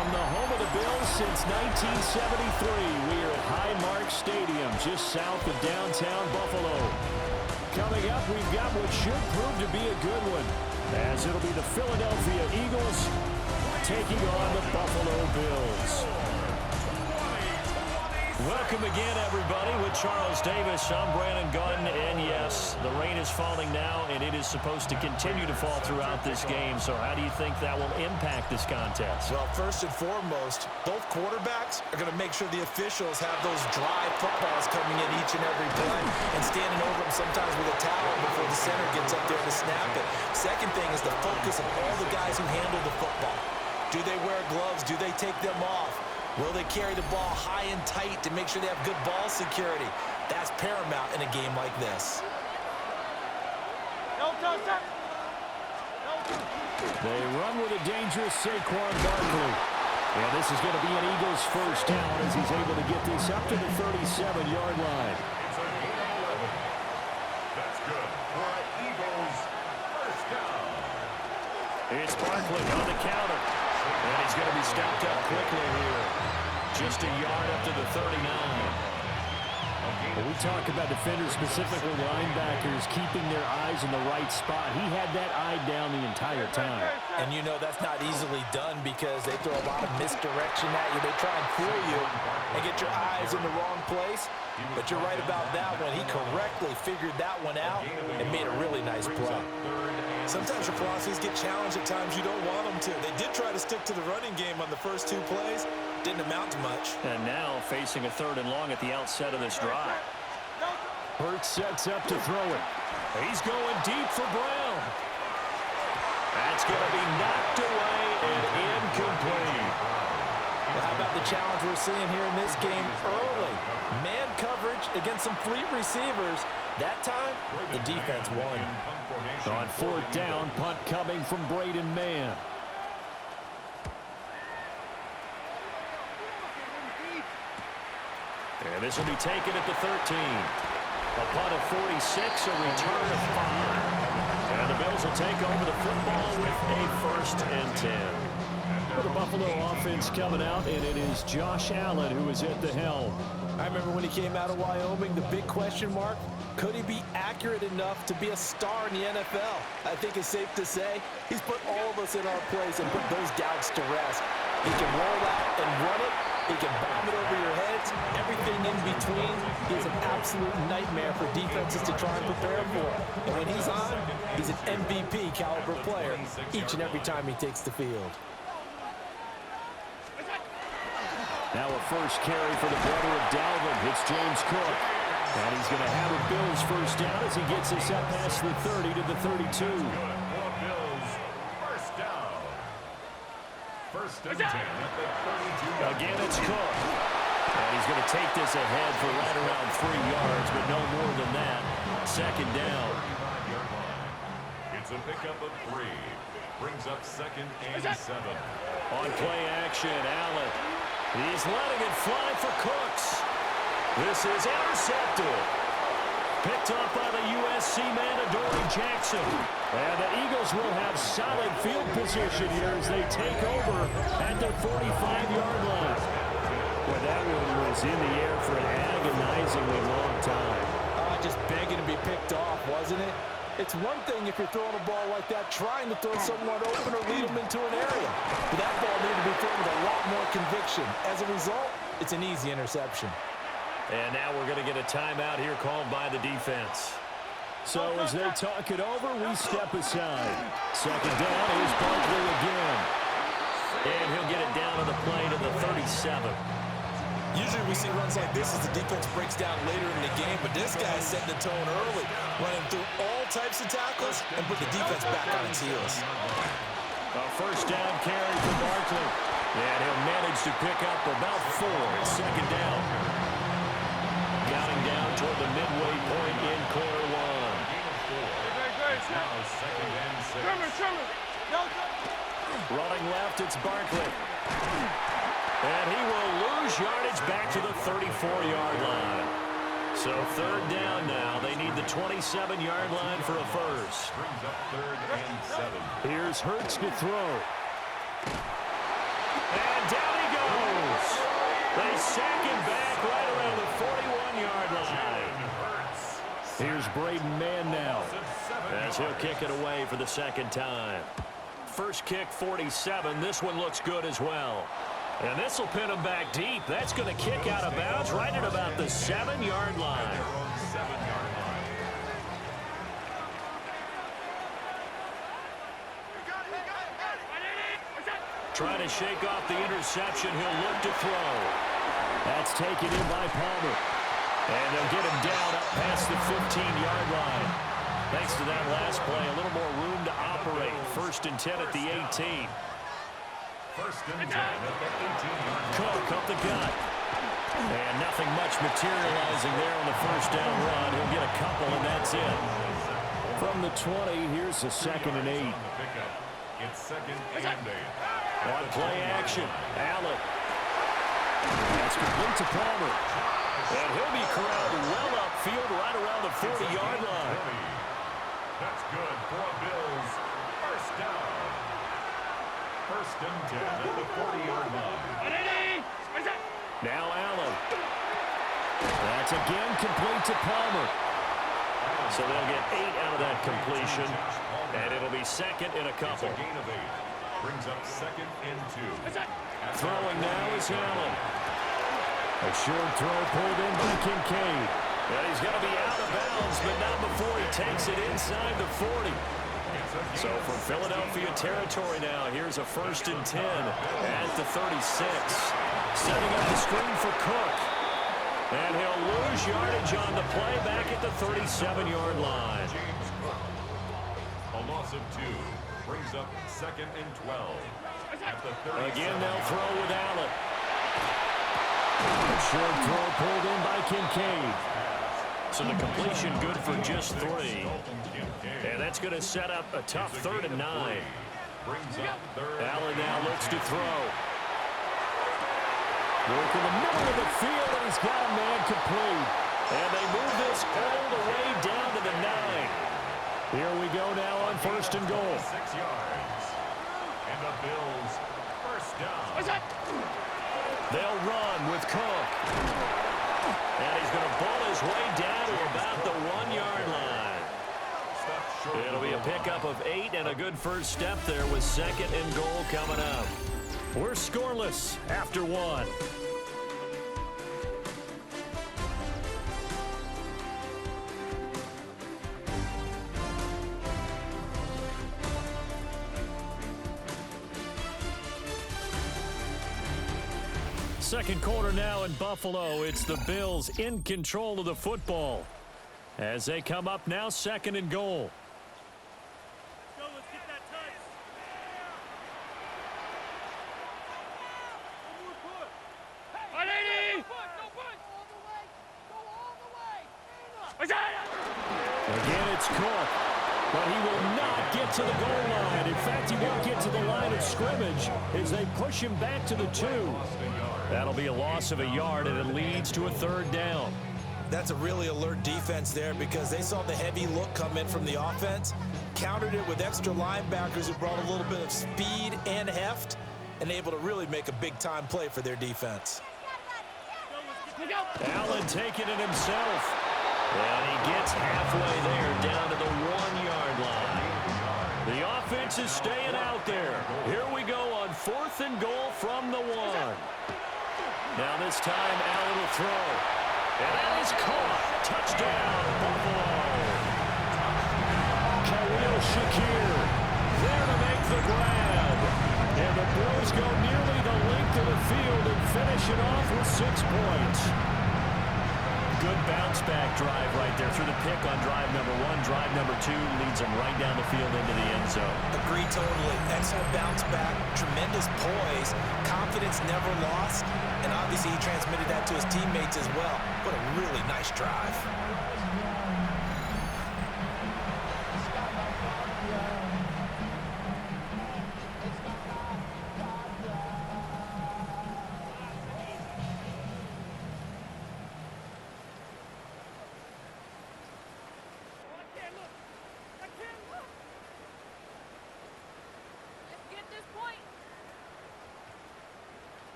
From the home of the Bills since 1973, we are at Highmark Stadium, just south of downtown Buffalo. Coming up, we've got what should prove to be a good one, as it'll be the Philadelphia Eagles taking on the Buffalo Bills. Welcome again, everybody, with Charles Davis. I'm Brandon Gunn, and yes, the rain is falling now, and it is supposed to continue to fall throughout this game. So how do you think that will impact this contest? Well, first and foremost, both quarterbacks are going to make sure the officials have those dry footballs coming in each and every play and standing over them sometimes with a towel before the center gets up there to snap it. Second thing is the focus of all the guys who handle the football. Do they wear gloves? Do they take them off? Will they carry the ball high and tight to make sure they have good ball security? That's paramount in a game like this. They run with a dangerous Saquon Barkley. And this is going to be an Eagles first down as he's able to get this up to the 37-yard line. That's good for an Eagles first down. It's Barkley on the counter. And he's going to be stopped up quickly here. Just a yard up to the 39. When we talk about defenders, specifically linebackers, keeping their eyes in the right spot, he had that eye down the entire time. And you know that's not easily done because they throw a lot of misdirection at you. They try and fool you and get your eyes in the wrong place. But you're right about that one. He correctly figured that one out and made a really nice play. Sometimes your philosophies get challenged at times you don't want them to. They did try to stick to the running game on the first two plays. Didn't amount to much. And now facing a 3rd and long at the outset of this drive. Hurts sets up to throw it. He's going deep for Brown. That's going to be knocked away and incomplete. Well, how about the challenge we're seeing here in this game early? Man coverage against some fleet receivers. That time, the defense won. On 4th down, punt coming from Braden Mann. And this will be taken at the 13. A punt of 46, a return of 5. And the Bills will take over the football with a 1st and 10. Well, the Buffalo offense coming out, and it is Josh Allen who is at the helm. I remember when he came out of Wyoming, the big question mark, could he be accurate enough to be a star in the NFL? I think it's safe to say he's put all of us in our place and put those doubts to rest. He can roll out and run it. He can bomb it over your heads. Everything in between. He's an absolute nightmare for defenses to try and prepare for. And when he's on, he's an MVP caliber player each and every time he takes the field. Now a first carry for the brother of Dalvin. It's James Cook. And he's going to have a Bills first down as he gets us up past the 30 to the 32. Bills first down. 1st and 10 at the 32. Again, it's Cook. And he's going to take this ahead for right around 3 yards, but no more than that. 2nd down. It's a pickup of 3. Brings up 2nd and 7. On play action, Allen. He's letting it fly for Cooks. This is intercepted. Picked up by the USC man, Adoree Jackson. And the Eagles will have solid field position here as they take over at their 45-yard line. Well, that one was in the air for an agonizingly long time. Just begging to be picked off, wasn't it? It's one thing if you're throwing a ball like that, trying to throw someone open or lead them into an area. But that ball needed to be thrown with a lot more conviction. As a result, it's an easy interception. And now we're going to get a timeout here called by the defense. So as they talk it over, we step aside. 2nd down, here's Barkley again. And he'll get it down on the play to the 37. Usually we see runs like this as the defense breaks down later in the game, but this guy's setting the tone early, running through all types of tackles and put the defense back on its heels. A first down carry for Barkley. And he'll manage to pick up about 4. 2nd down. Counting down toward the midway point in quarter 1. Now 2nd and 6. Running left, it's Barkley. And he will lose yardage back to the 34-yard line. So 3rd down now. They need the 27-yard line for a first. Brings up 3rd and 7. Here's Hurts to throw. And Braden Mann now, as he'll kick it away for the second time. First kick, 47. This one looks good as well. And this will pin him back deep. That's going to kick out of bounds right at about the 7-yard line. Trying to shake off the interception. He'll look to throw. That's taken in by Palmer. And they'll get him down up past the 15-yard line. Thanks to that last play, a little more room to operate. 1st and 10 at the 18. 1st and 10 at the 18-yard line. Cook up the gut. And nothing much materializing there on the first down run. He'll get a couple, and that's it. From the 20, here's the 2nd and 8. It's 2nd and 8. On play action, Allen. That's complete to Palmer. And he'll be corralled well upfield right around the 40-yard line. That's good for a Bills first down. 1st and 10 at the 40-yard line. Now Allen. That's again complete to Palmer. So they'll get 8 out of that completion. And it'll be 2nd and a couple. It's a gain of 8. Brings up 2nd and 2. Throwing now is Allen. A short throw pulled in by Kincaid. And he's going to be out of bounds, but not before he takes it inside the 40. So from Philadelphia territory now, here's a 1st and 10 at the 36. Setting up the screen for Cook. And he'll lose yardage on the play back at the 37-yard line. A loss of 2 brings up 2nd and 12 at the 37. Again, they'll throw with Allen. A short throw pulled in by Kincaid. So the completion good for just 3. And that's going to set up a tough 3rd and 9. Allen now looks to throw. Work in the middle of the field, and he's got a man complete. And they move this all the way down to the 9. Here we go now on 1st and goal. 6 yards. And the Bills first down. They'll run with Cook. And he's going to ball his way down to about the 1-yard line. It'll be a pickup of 8 and a good first step there with 2nd and goal coming up. We're scoreless after 1. Second quarter now in Buffalo. It's the Bills in control of the football as they come up now 2nd and goal. Go, let's get that touch. One more push. 180. Again, it's Cook, but he will not get to the goal line. In fact, he won't get to the line of scrimmage as they push him back to the 2. That'll be a loss of a yard, and it leads to a 3rd down. That's a really alert defense there because they saw the heavy look come in from the offense, countered it with extra linebackers who brought a little bit of speed and heft, and able to really make a big-time play for their defense. Allen taking it himself. And he gets halfway there down to the 1-yard line. The offense is staying out there. Here we go on 4th and goal from the 1. Now this time Allen will throw. And that is caught. Touchdown, Buffalo. Khalil Shakir there to make the grab. And the Bills go nearly the length of the field and finish it off with 6 points. Good bounce-back drive right there through the pick on drive number 1. Drive number 2 leads him right down the field into the end zone. Agree totally. Excellent bounce back, tremendous poise, confidence never lost, and obviously he transmitted that to his teammates as well. What a really nice drive.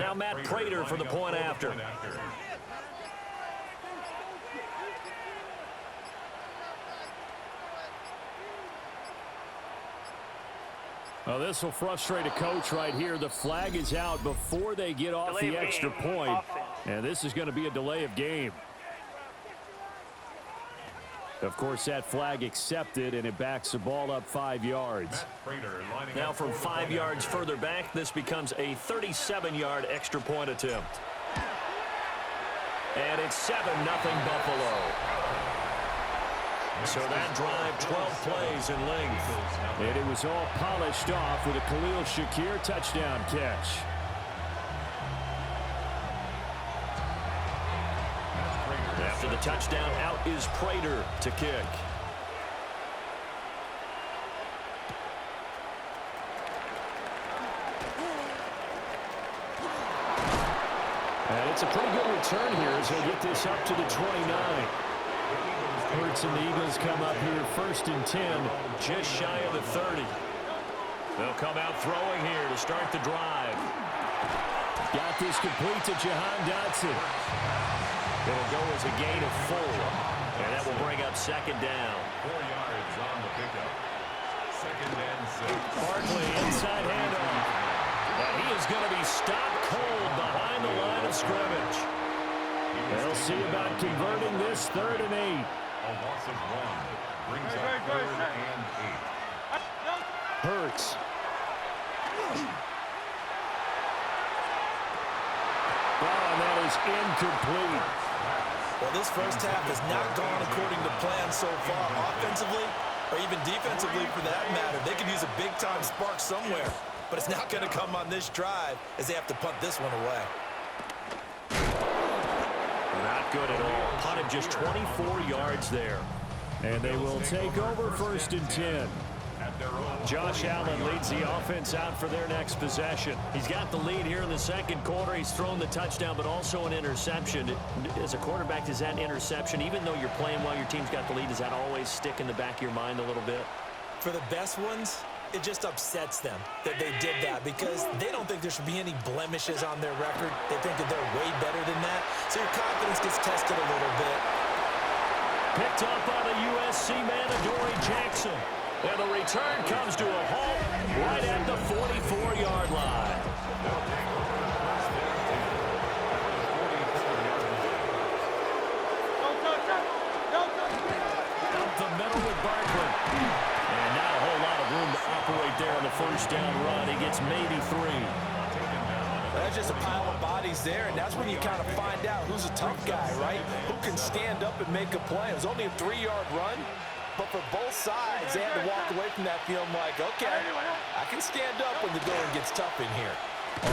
Now Matt Prater for the point after. Well, this will frustrate a coach right here. The flag is out before they get off the extra point. And this is going to be a delay of game. Of course, that flag accepted, and it backs the ball up 5 yards. Now from 5 yards further back, this becomes a 37-yard extra point attempt. And it's 7-0 Buffalo. So that drive, 12 plays in length. And it was all polished off with a Khalil Shakir touchdown catch. After the touchdown, out is Prater to kick. And it's a pretty good return here as they get this up to the 29. Hurts and the Eagles come up here 1st and 10. Just shy of the 30. They'll come out throwing here to start the drive. Got this complete to Jahan Dotson. It'll go as a gain of 4. And that will bring up 2nd down. 4 yards on the pickup. 2nd and 6. Barkley inside handoff. And he is going to be stopped cold behind the line of scrimmage. They'll see about converting this 3rd and 8. A loss of 1. Brings up 3rd and 8. Hurts. Oh, and that is incomplete. Well, this first half has not gone according to plan so far, offensively or even defensively for that matter. They could use a big-time spark somewhere, but it's not going to come on this drive as they have to punt this one away. Not good at all. Punted just 24 yards there. And they will take over 1st and 10. Josh Allen leads the offense out for their next possession. He's got the lead here in the 2nd quarter. He's thrown the touchdown, but also an interception. As a quarterback, is that interception, even though you're playing while your team's got the lead, does that always stick in the back of your mind a little bit? For the best ones, it just upsets them that they did that because they don't think there should be any blemishes on their record. They think that they're way better than that. So your confidence gets tested a little bit. Picked up by the USC man, Adoree Jackson. And the return comes to a halt right at the 44-yard line. Up the middle with Barkley. And not a whole lot of room to operate there on the 1st down run. He gets maybe 3. That's just a pile of bodies there, and that's when you kind of find out who's a tough guy, right? Who can stand up and make a play. It was only a 3-yard run. But for both sides, they had to walk away from that feeling like, okay, I can stand up when the going gets tough in here.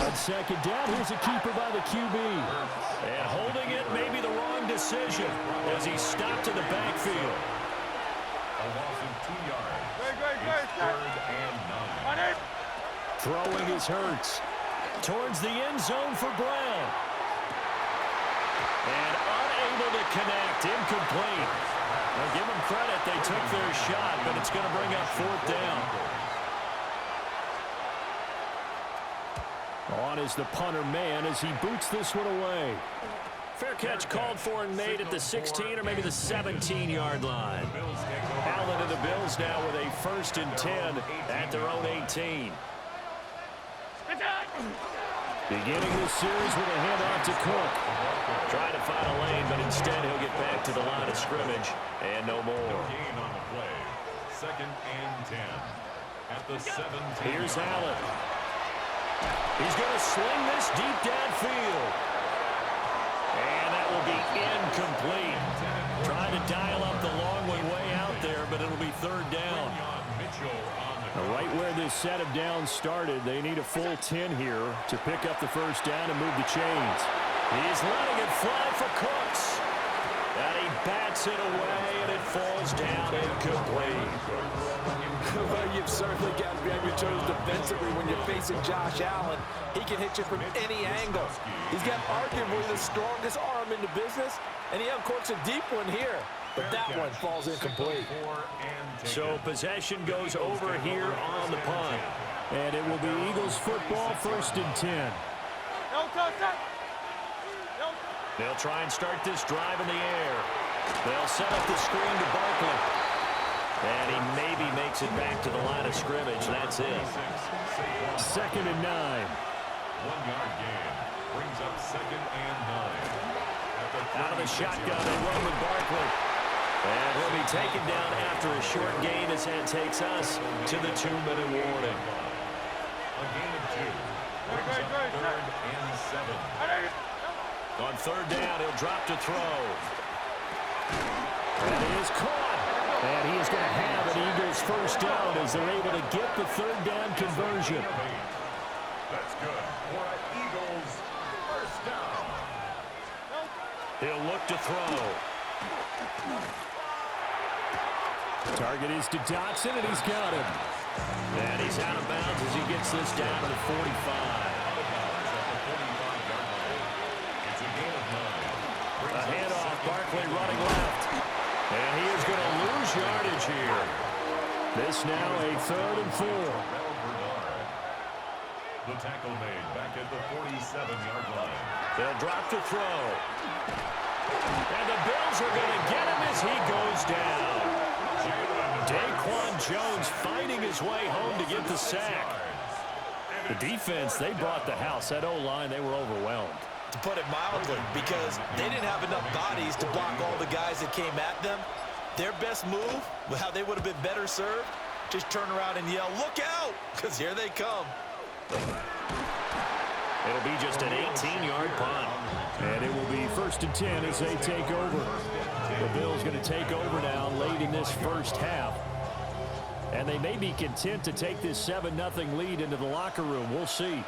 On 2nd down, here's a keeper by the QB. And holding it may be the wrong decision as he stopped in the backfield. A loss of 2 yards. It's 3rd and 9. Throwing is Hurts. Towards the end zone for Brown. And unable to connect, incomplete. Well, give them credit, they took their shot, but it's going to bring up 4th down. On is the punter man as he boots this one away. Fair catch called for and made at the 16 or maybe the 17-yard line. Allen and the Bills now with a 1st and 10 at their own 18. Beginning this series with a handoff to Cook. Trying to find a lane, but instead he'll get back to the line of scrimmage and no more. Gain on the play. 2nd and 10. At the 17. Here's Allen. He's going to sling this deep downfield. And that will be incomplete. Trying to dial up the long way out there, but it'll be 3rd down. Right where this set of downs started, they need a full 10 here to pick up the 1st down and move the chains. He's letting it fly for Cooks. And he bats it away, and it falls down incomplete. Well, you've certainly got to be on your toes defensively when you're facing Josh Allen. He can hit you from any angle. He's got arguably the strongest arm in the business, and he uncorks a deep one here. But that one falls incomplete. So possession goes over here on the punt. And it will be Eagles football 1st and 10. They'll try and start this drive in the air. They'll set up the screen to Barkley. And he maybe makes it back to the line of scrimmage. That's it. 2nd and 9. 1-yard gain. Brings up 2nd and 9. Out of the shotgun, they run with Barkley. And he'll be taken down after a short gain as that takes us to the 2-minute warning. A gain of 2. Brings up 3rd and 7. On 3rd down, he'll drop to throw. And it is caught. And he is going to have an Eagles first down as they're able to get the 3rd down conversion. That's good for an Eagles first down. He'll look to throw. Target is to Dotson, and he's got him. And he's out of bounds as he gets this down to the 45. A handoff, Barkley running left. And he is going to lose yardage here. This now a 3rd and 4. The tackle made back at the 47-yard line. They'll drop to throw. And the Bills are going to get him as he goes down. Daquan Jones finding his way home to get the sack. The defense, they brought the house. That O-line, they were overwhelmed. To put it mildly, because they didn't have enough bodies to block all the guys that came at them. Their best move, how they would have been better served, just turn around and yell, "Look out!" Because here they come. It'll be just an 18-yard punt. And it will be 1st and 10 as they take over. The Bills going to take over now late in this first half. And they may be content to take this 7-0 lead into the locker room. We'll see.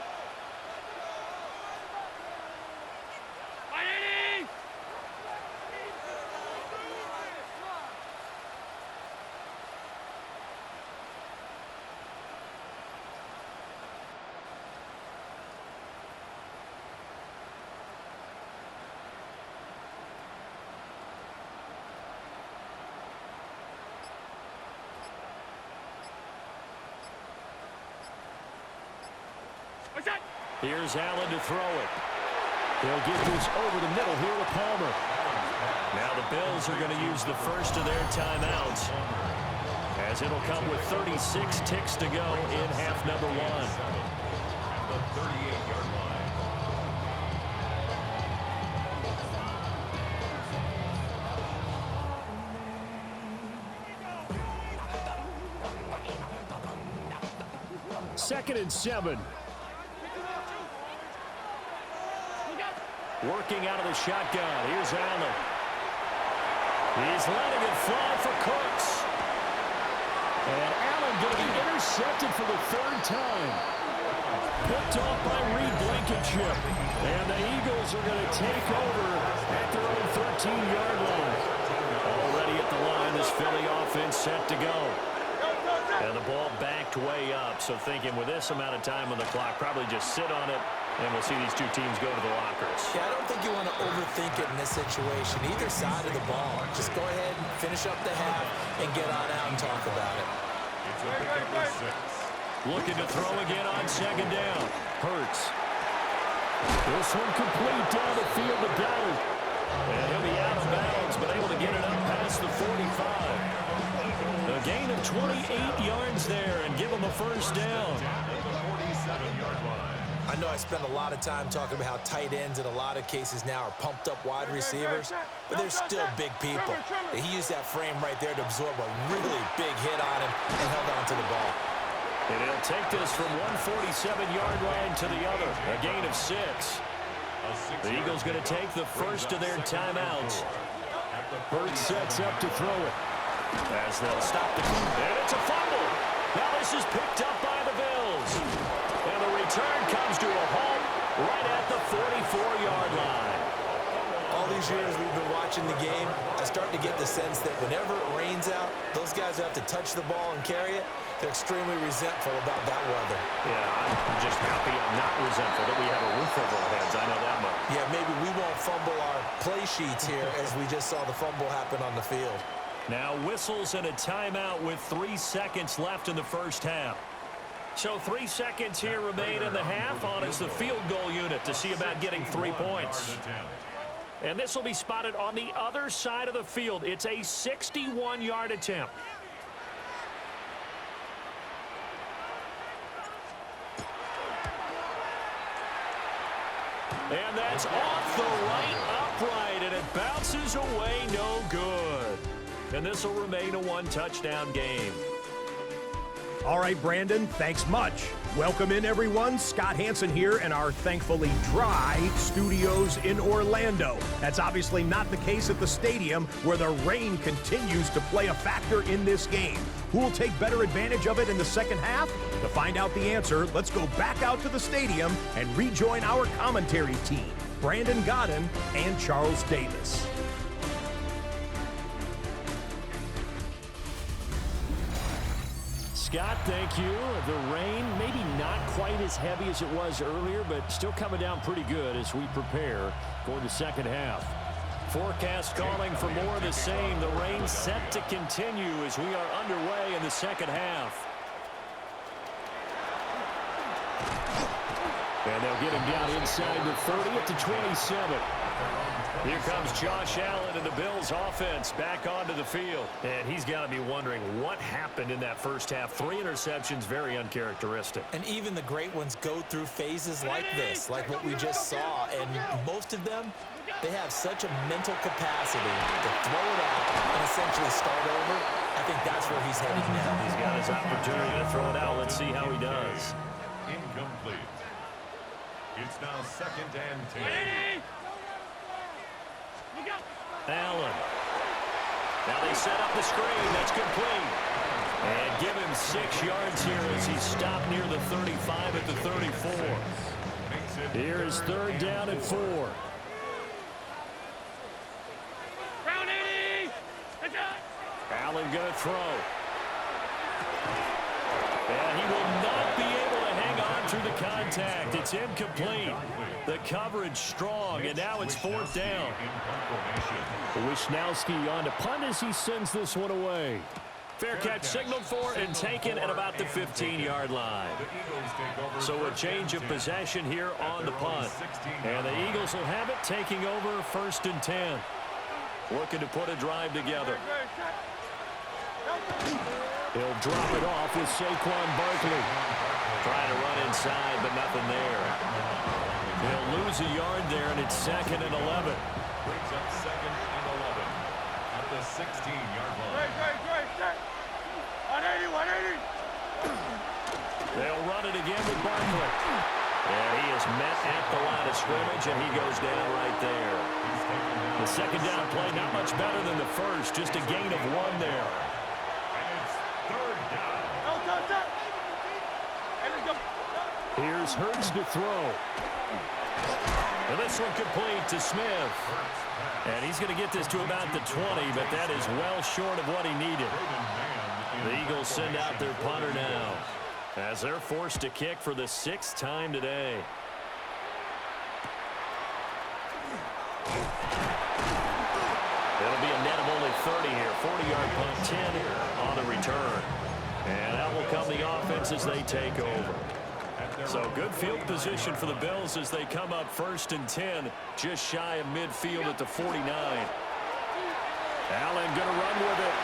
Here's Allen to throw it. They'll get this over the middle here to Palmer. Now the Bills are going to use the first of their timeouts, as it'll come with 36 ticks to go in half number 1. The 38-yard line. 2nd and 7. Working out of the shotgun. Here's Allen. He's letting it fly for Cooks. And Allen going to be intercepted for the 3rd time. Picked off by Reed Blankenship. And the Eagles are going to take over at their own 13-yard line. Already at the line, this Philly offense set to go. And the ball backed way up. So thinking with this amount of time on the clock, probably just sit on it. And we'll see these two teams go to the lockers. Yeah, I don't think you want to overthink it in this situation. Either side of the ball. Just go ahead and finish up the half and get on out and talk about it. It's a pickup of 6. Looking to throw again on 2nd down. Hurts. This one complete down the field to Goddard. And he'll be out of bounds, but able to get it up past the 45. A gain of 28 yards there and give him a first down. At the 47-yard line. I know I spend a lot of time talking about how tight ends in a lot of cases now are pumped up wide receivers, but they're still big people. He used that frame right there to absorb a really big hit on him and held on to the ball. And he'll take this from 147-yard line to the other, a gain of 6. The Eagles going to take the first of their timeouts. Hurts sets up to throw it. As they'll stop the clock. And it's a fumble. Now this is picked up by the Bills. And the return comes to a halt right at the 44-yard line. All these years we've been watching the game, I start to get the sense that whenever it rains out, those guys who have to touch the ball and carry it, they're extremely resentful about that weather. Yeah, I'm just happy I'm not resentful that we have a roof over our heads. I know that much. Yeah, maybe we won't fumble our play sheets here as we just saw the fumble happen on the field. Now whistles and a timeout with 3 seconds left in the first half. So 3 seconds here remain in the half. On is the field goal unit to see about getting 3 points. And this will be spotted on the other side of the field. It's a 61-yard attempt. And that's off the right upright, and it bounces away no good. And this will remain a one-touchdown game. All right, Brandon, thanks much. Welcome in, everyone. Scott Hansen here in our thankfully dry studios in Orlando. That's obviously not the case at the stadium, where the rain continues to play a factor in this game. Who will take better advantage of it in the second half? To find out the answer, let's go back out to the stadium and rejoin our commentary team, Brandon Godden and Charles Davis. Scott, thank you. The rain, maybe not quite as heavy as it was earlier, but still coming down pretty good as we prepare for the second half. Forecast calling for more of the same. The rain set to continue as we are underway in the second half. And they'll get him down inside the 30 at the 27. Here comes Josh Allen and the Bills offense back onto the field. And he's got to be wondering what happened in that first half. 3 interceptions, very uncharacteristic. And even the great ones go through phases like this, like what we just saw. And most of them, they have such a mental capacity to throw it out and essentially start over. I think that's where he's headed now. He's got his opportunity to throw it out. Let's see how he does. Incomplete. It's now 2nd and 10. Allen. Now they set up the screen. That's complete. And give him 6 yards here as he stopped near the 35 at the 34. Here's 3rd down and 4. Allen going to throw. And he will not be able to hang on through the contact. It's incomplete. The coverage strong, and now it's 4th down. Wisnowski on to punt as he sends this one away. Fair catch signaled for and taken at about the 15-yard line. So a change of possession here on the punt. And the Eagles will have it, taking over 1st and 10. Looking to put a drive together. He'll drop it off with Saquon Barkley. Trying to run inside, but nothing there. He'll lose a yard there, and it's 2nd and 11. Brings up 2nd and 11 at the 16-yard line. 180. They'll run it again with Barkley. And he is met at the line of scrimmage, and he goes down right there. The 2nd down play, not much better than the first, just a gain of 1 there. And it's 3rd down. Here's Hurts to throw. And this one complete to Smith. And he's going to get this to about the 20, but that is well short of what he needed. The Eagles send out their punter now as they're forced to kick for the 6th time today. It'll be a net of only 30 here. 40-yard punt, 10 on the return. And out will come the offense as they take over. So good field position for the Bills as they come up 1st and 10, just shy of midfield at the 49. Allen going to run with it.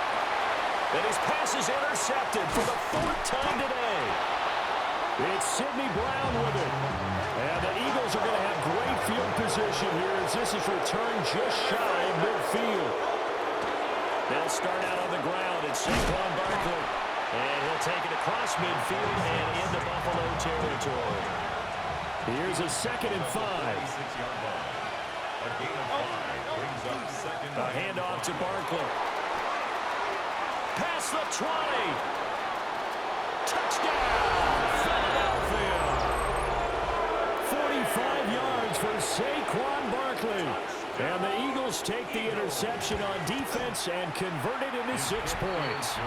And his pass is intercepted for the 4th time today. It's Sidney Brown with it. And the Eagles are going to have great field position here as this is returned just shy of midfield. They'll start out on the ground. It's Saquon Barkley. And he'll take it across midfield and into Buffalo territory. Here's a 2nd and 5. A handoff to Barkley. Past the 20. Touchdown, Philadelphia. 45 yards for Saquon Barkley. And the Eagles take the interception on defense and convert it into 6 points.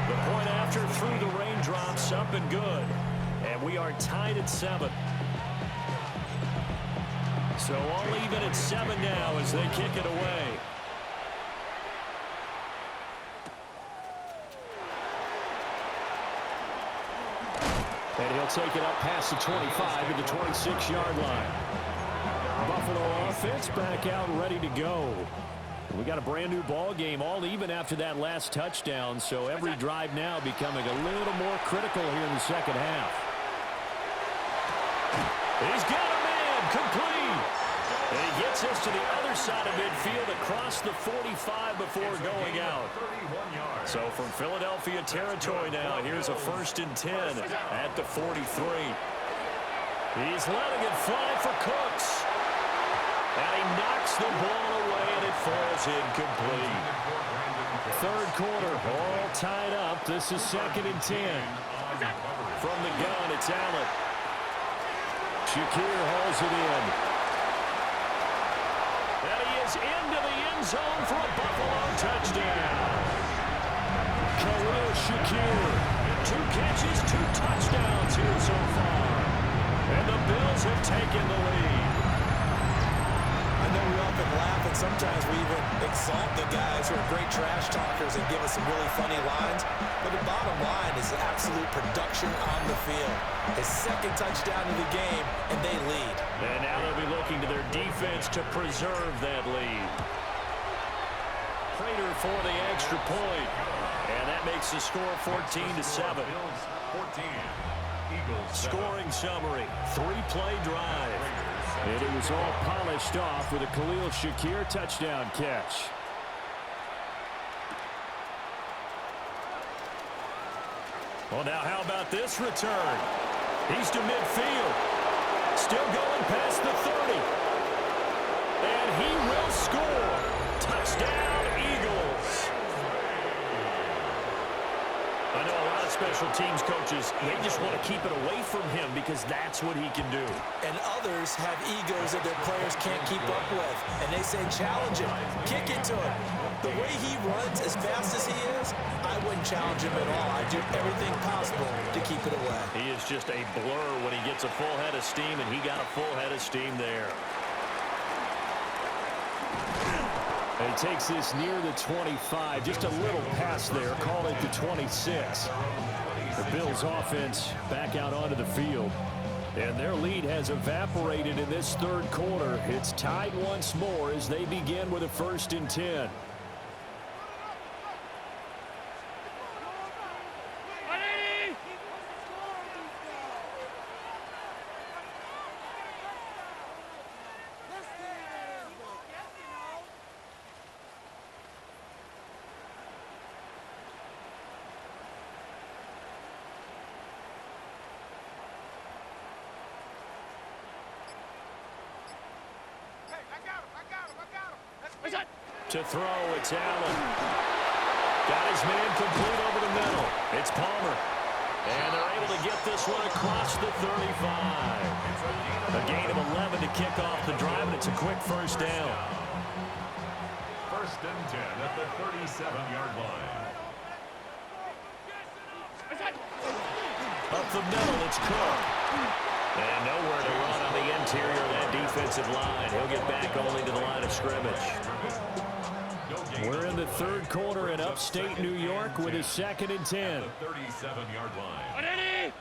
The point after through the raindrops, up and good. And we are tied at 7. So all even at 7 now as they kick it away. And he'll take it up past the 25 to the 26-yard line. Buffalo offense back out ready to go. We got a brand new ball game, all even after that last touchdown, so every drive now becoming a little more critical here in the second half. He's got a man, complete. And he gets us to the other side of midfield across the 45 before going out. So from Philadelphia territory now, here's a 1st and 10 at the 43. He's letting it fly for Cooks. And he knocks the ball away, and it falls incomplete. Third quarter, all tied up. This is 2nd and 10. From the gun, it's Allen. Shakir hauls it in. And he is into the end zone for a Buffalo touchdown. Khalil Shakir. 2 catches, 2 touchdowns here so far. And the Bills have taken the lead. I know we often laugh, and sometimes we even exalt the guys who are great trash talkers and give us some really funny lines. But the bottom line is absolute production on the field. His 2nd touchdown of the game, and they lead. And now they'll be looking to their defense to preserve that lead. Prater for the extra point. And that makes the score 14-7. Scoring summary, 3-play drive. And it was all polished off with a Khalil Shakir touchdown catch. Well, now how about this return? He's to midfield. Still going past the 30. And he will score. Touchdown, Eagles. I know a lot of special teams coaches, they just want to keep it away from him because that's what he can do. And others have egos that their players can't keep up with. And they say, challenge him, kick it to him. The way he runs as fast as he is, I wouldn't challenge him at all. I'd do everything possible to keep it away. He is just a blur when he gets a full head of steam, and he got a full head of steam there. And he takes this near the 25. Just a little pass there. Call it the 26. The Bills offense back out onto the field. And their lead has evaporated in this third quarter. It's tied once more as they begin with a 1st and 10. To throw, it's Allen. Got his man complete over the middle. It's Palmer. And they're able to get this one across the 35. A gain of 11 to kick off the drive, and it's a quick 1st down. 1st and 10 at the 37-yard line. Up the middle, it's Cook. And nowhere to run on the interior of that defensive line. He'll get back only to the line of scrimmage. We're in the third quarter in upstate New York with a 2nd and 10. The 37-yard line.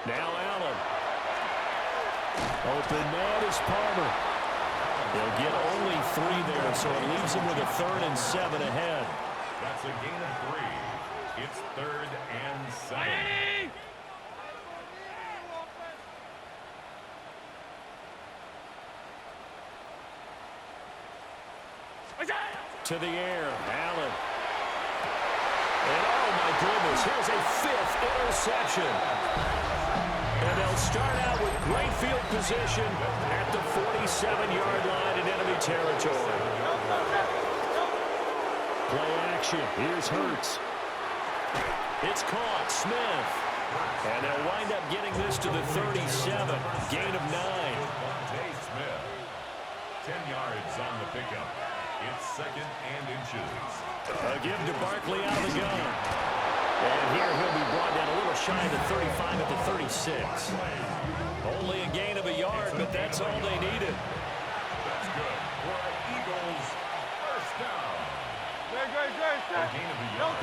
Now Allen. Open man is Palmer. They'll get only 3 there, so it leaves them with a 3rd and 7 ahead. That's a gain of 3. It's 3rd and 7. To the air, Allen. And oh my goodness, here's a 5th interception. And they'll start out with great field position at the 47-yard line in enemy territory. Play action. Here's Hurts. It's caught, Smith. And they'll wind up getting this to the 37. Gain of 9. Smith. 10 yards on the pickup. It's 2nd and inches. A give to Barkley out of the gun. And here he'll be brought down a little shy of the 35 at the 36. Only a gain of a yard, but that's all they needed. That's good.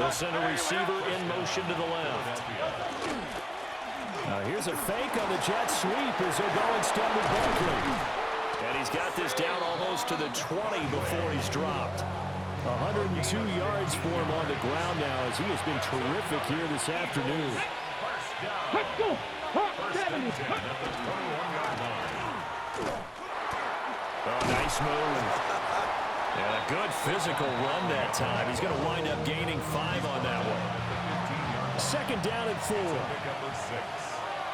They'll send a receiver in motion to the left. Here's a fake on the jet sweep as they'll go instead with Barkley. And he's got this down almost to the 20 before he's dropped. 102 yards for him on the ground now as he has been terrific here this afternoon. First down. First and 10 at the 21-yard line. Oh, nice move. And a good physical run that time. He's going to wind up gaining 5 on that one. Second down and 4.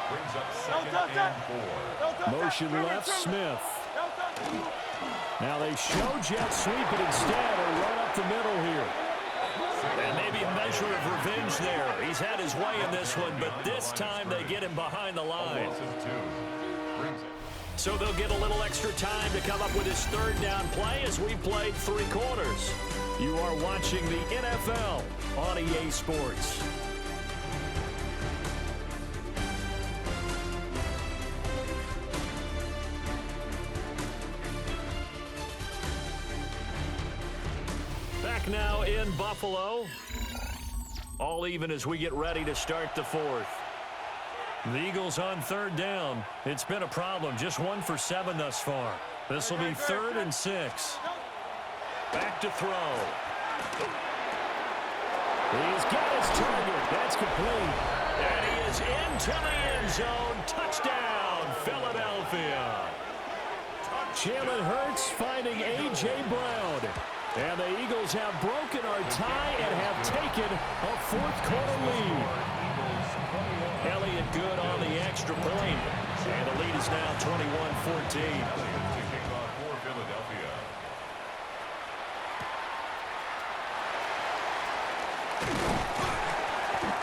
Brings up second and 4. Motion left, Smith. Now they show jet sweep, but instead a run up the middle here. And maybe a measure of revenge there. He's had his way in this one, but this time they get him behind the line. So they'll get a little extra time to come up with his third down play as we played 3 quarters. You are watching the NFL on EA Sports. Back now in Buffalo. All even as we get ready to start the 4th. The Eagles on third down. It's been a problem. Just 1 for 7 thus far. This will be 3rd and 6. Back to throw. He's got his target. That's complete. And he is into the end zone. Touchdown, Philadelphia. Jalen Hurts finding A.J. Brown. And the Eagles have broken our tie and have taken a 4th quarter lead. Elliott good on the extra point. And the lead is now 21-14.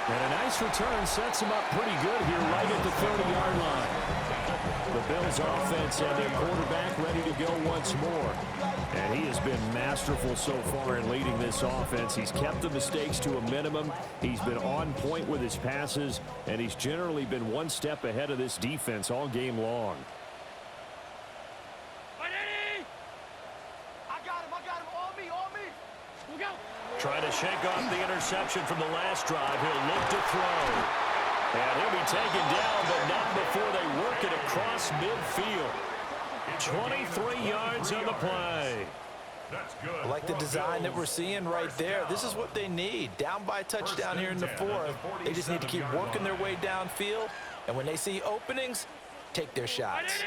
And a nice return sets him up pretty good here right at the 30-yard line. The Bills offense and their quarterback ready to go once more. And he has been masterful so far in leading this offense. He's kept the mistakes to a minimum. He's been on point with his passes, and he's generally been one step ahead of this defense all game long. Trying to shake off the interception from the last drive. He'll look to throw. And he'll be taken down, but not before they work it across midfield. 23 yards on the play. I like the design that we're seeing right there. This is what they need. Down by a touchdown here in the 4th. They just need to keep working their way downfield. And when they see openings, take their shots.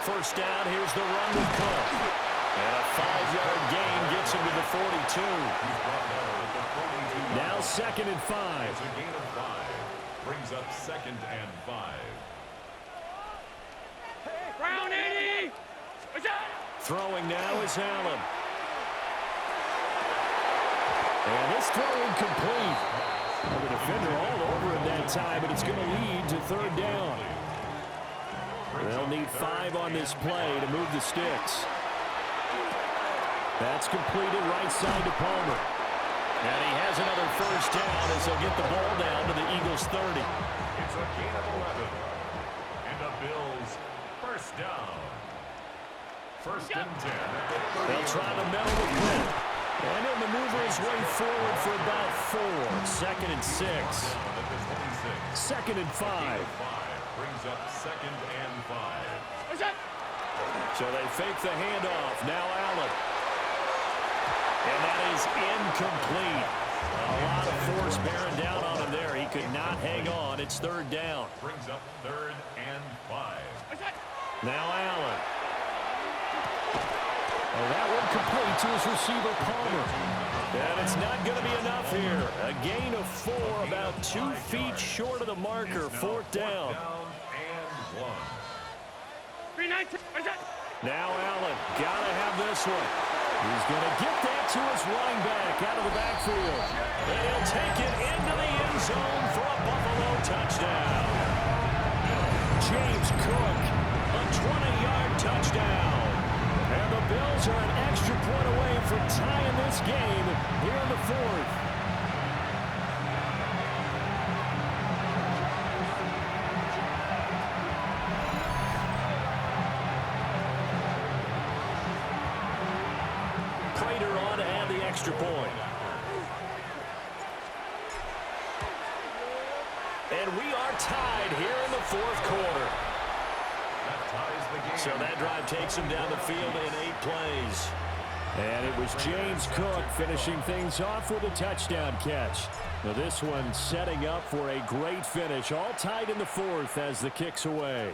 First down, here's the run with Cook. And a 5-yard gain gets him to the 42. Now 2nd and 5. It's a gain of 5. Brings up 2nd and 5. Brown 80! Throwing now is Allen. And this throw incomplete. The defender all over him that time, but it's going to lead to 3rd down. They'll need 5 on this play to move the sticks. That's completed right side to Palmer. And he has another first down as they'll get the ball down to the Eagles' 30. It's a gain of 11. And the Bills first down. 1st and 10. They'll try the middle with Clint. And he'll maneuver his way forward for about 4. 2nd and 6. 2nd and 5. Brings up 2nd and 5. So they fake the handoff. Now Allen. And that is incomplete. A lot of force bearing down on him there. He could not hang on. It's 3rd down. Brings up 3rd and 5. Now Allen. Oh, that one complete to his receiver, Palmer. And it's not going to be enough here. A gain of 4, about 2 feet short of the marker. 4th down. Now Allen, gotta have this one. He's gonna get that to his running back out of the backfield. And he'll take it into the end zone for a Buffalo touchdown. James Cook, a 20-yard touchdown. And the Bills are an extra point away from tying this game here in the 4th. extra point. And we are tied here in the fourth quarter. So that drive takes him down the field in 8 plays. And it was James Cook finishing things off with a touchdown catch. Now this one setting up for a great finish. All tied in the fourth as the kick's away.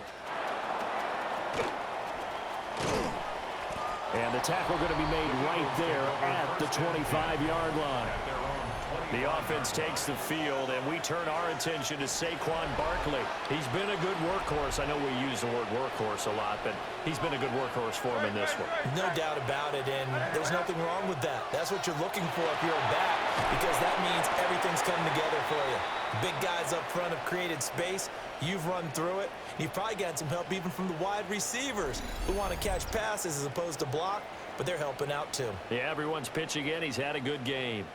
And the tackle going to be made right there at the 25-yard line. The offense takes the field, and we turn our attention to Saquon Barkley. He's been a good workhorse. I know we use the word workhorse a lot, but he's been a good workhorse for him in this one. No doubt about it, and there's nothing wrong with that. That's what you're looking for if you're a back, because that means everything's coming together for you. Big guys up front have created space. You've run through it. You've probably gotten some help even from the wide receivers who want to catch passes as opposed to block, but they're helping out too. Yeah, everyone's pitching in. He's had a good game.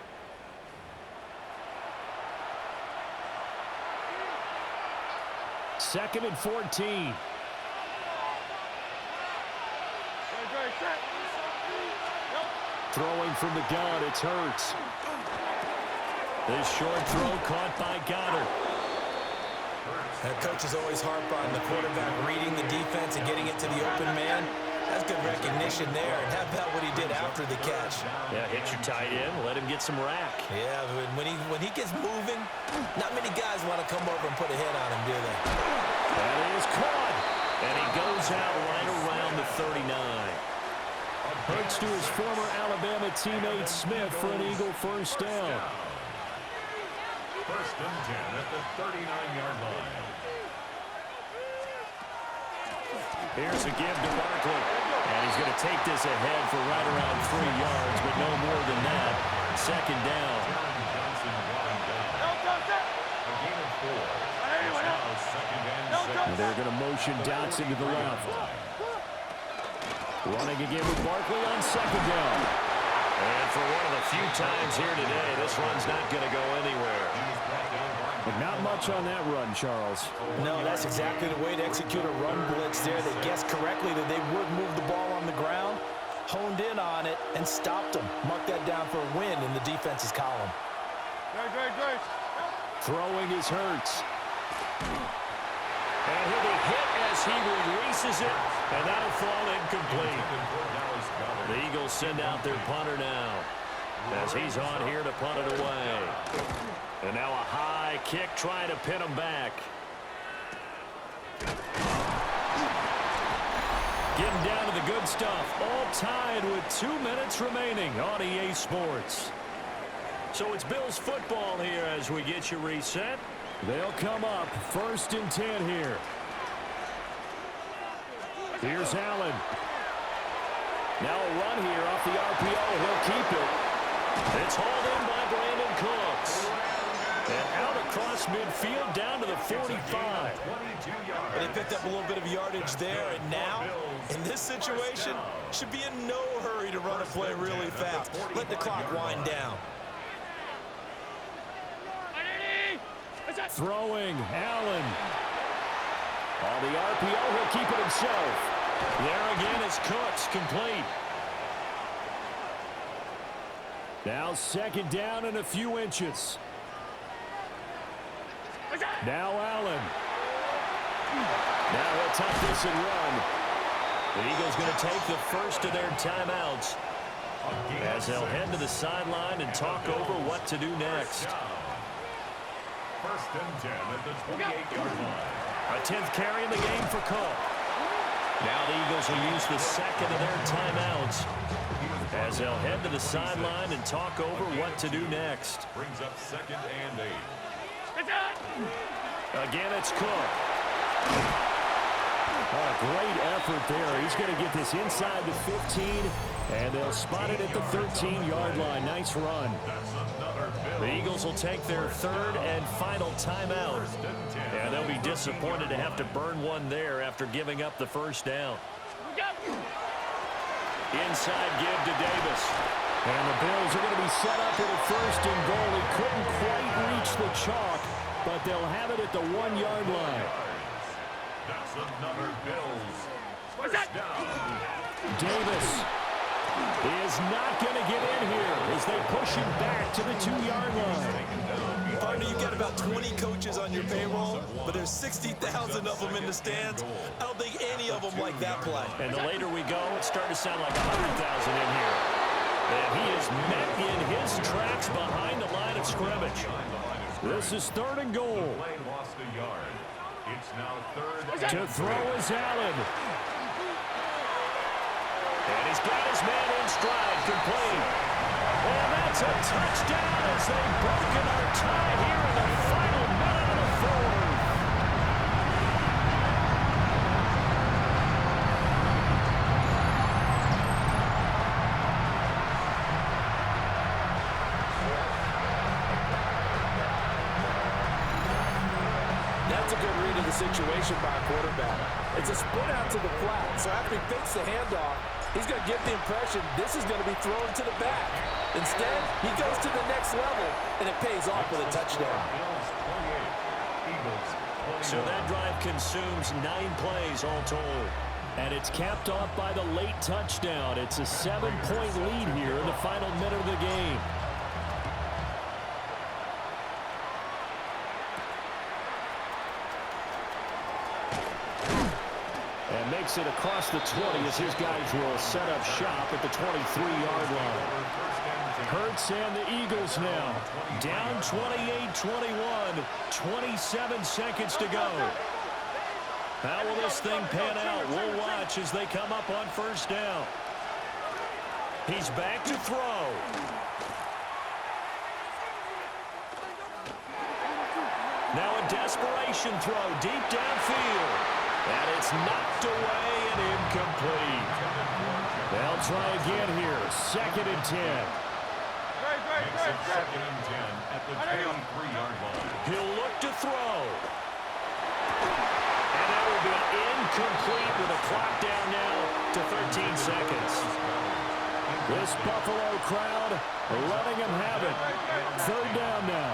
Second and 14. Throwing from the gun, it's Hurts. This short throw caught by Goddard. Coaches always harp on the quarterback reading the defense and getting it to the open man. That's good recognition there. And how about what he did after the catch? Yeah, hit your tight end, let him get some rack. Yeah, when he gets moving, not many guys want to come over and put a hit on him, do they? That is caught. And he goes out right around the 39. Hurts to his former Alabama teammate Smith for an Eagle first down. First and 10 at the 39-yard line. Here's a give to Barkley. And he's going to take this ahead for right around 3 yards, but no more than that. Second down. And they're going to motion Dotson to the left. Running again with Barkley on second down. And for one of the few times here today, this run's not going to go anywhere. But not much on that run, Charles. No, that's exactly the way to execute a run blitz there. They guessed correctly that they would move the ball on the ground, honed in on it, and stopped them. Mark that down for a win in the defense's column. Throwing is Hurts. And he'll be hit as he releases it, and that'll fall incomplete. The Eagles send out their punter now as he's on here to punt it away. And now a high kick trying to pin him back. Getting down to the good stuff. All tied with 2 minutes remaining on EA Sports. So it's Bills football here as we get you reset. They'll come up first and 10 here. Here's Allen. Now a run here off the RPO. He'll keep it. It's hauled in by Brandon Cooks. And out across midfield down to the 45. They picked up a little bit of yardage there, and now, in this situation, should be in no hurry to run a play really fast. Let the clock wind down. Throwing, Allen. On the RPO, he'll keep it himself. There again is Cooks, complete. Now second down and a few inches. Now Allen. Now he'll tuck this and run. The Eagles going to take the first of their timeouts as they'll head to the sideline and talk over what to do next. First and 10 at the 28-yard line. A 10th carry in the game for Cook. Now the Eagles will use the second of their timeouts as they'll head to the sideline and talk over what to do next. Brings up second and 8. Again, it's Cook. Oh, great effort there. He's going to get this inside the 15, and they'll spot it at the 13-yard line. Nice run. The Eagles will take their third and final timeout. And they'll be disappointed to have to burn one there after giving up the first down. Inside give to Davis. And the Bills are going to be set up with a first and goal. He couldn't quite reach the chalk, but they'll have it at the 1-yard line. That's another Bills first down. Davis. He is not going to get in here as they push him back to the 2-yard line. Partner, you've got about 20 coaches on your payroll, but there's 60,000 of them in the stands. I don't think any of them like that play. And the later we go, it's starting to sound like 100,000 in here. And he is met in his tracks behind the line of scrimmage. This is 3rd and goal. Lost a yard. It's now 3rd. To throw is Allen. And he's got his man in stride, complete. And that's a touchdown as they've broken our tie here in the final minute of the 4th. That's a good read of the situation by a quarterback. It's a split out to the flat, so after he fakes the handoff, he's going to give the impression this is going to be thrown to the back. Instead, he goes to the next level, and it pays off with a touchdown. So that drive consumes 9 plays all told. And it's capped off by the late touchdown. It's a 7-point lead here in the final minute of the game. And makes it across the 20 as his guys will set up shop at the 23-yard line. Hurts and the Eagles now down 28-21, 27 seconds to go. How will this thing pan out? We'll watch as they come up on 1st down. He's back to throw. Now a desperation throw deep downfield. And it's knocked away and incomplete. They'll try again here. 2nd and 10. Makes it 2nd and 10 at the 23-yard line. He'll look to throw. And that will be incomplete with a clock down now to 13 seconds. This Buffalo crowd letting him have it. 3rd down now.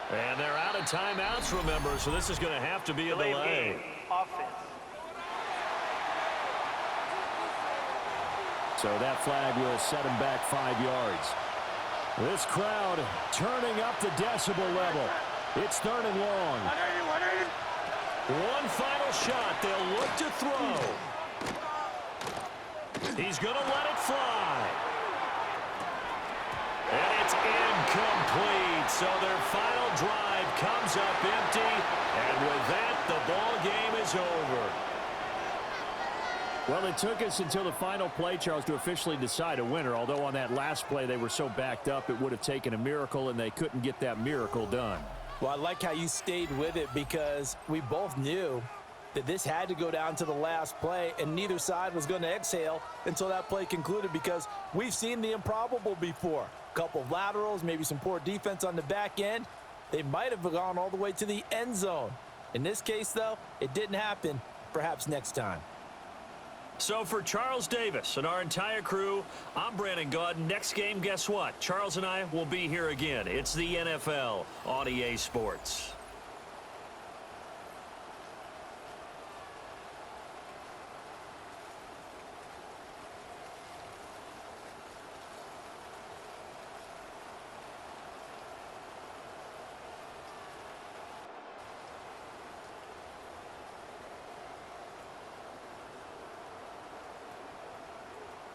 And they're out of timeouts, remember, so this is going to have to be a delay. So that flag will set him back 5 yards. This crowd turning up the decibel level. It's 3rd and long. One final shot. They'll look to throw. He's going to let it fly. And it's incomplete. So their final drive comes up empty. And with that, the ball game is over. Well, it took us until the final play, Charles, to officially decide a winner. Although on that last play they were so backed up, it would have taken a miracle, and they couldn't get that miracle done. Well, I like how you stayed with it because we both knew that this had to go down to the last play, and neither side was going to exhale until that play concluded because we've seen the improbable before. A couple of laterals, maybe some poor defense on the back end. They might have gone all the way to the end zone. In this case, though, it didn't happen. Perhaps next time. So for Charles Davis and our entire crew, I'm Brandon Gaudin. Next game, guess what? Charles and I will be here again. It's the NFL on EA Sports.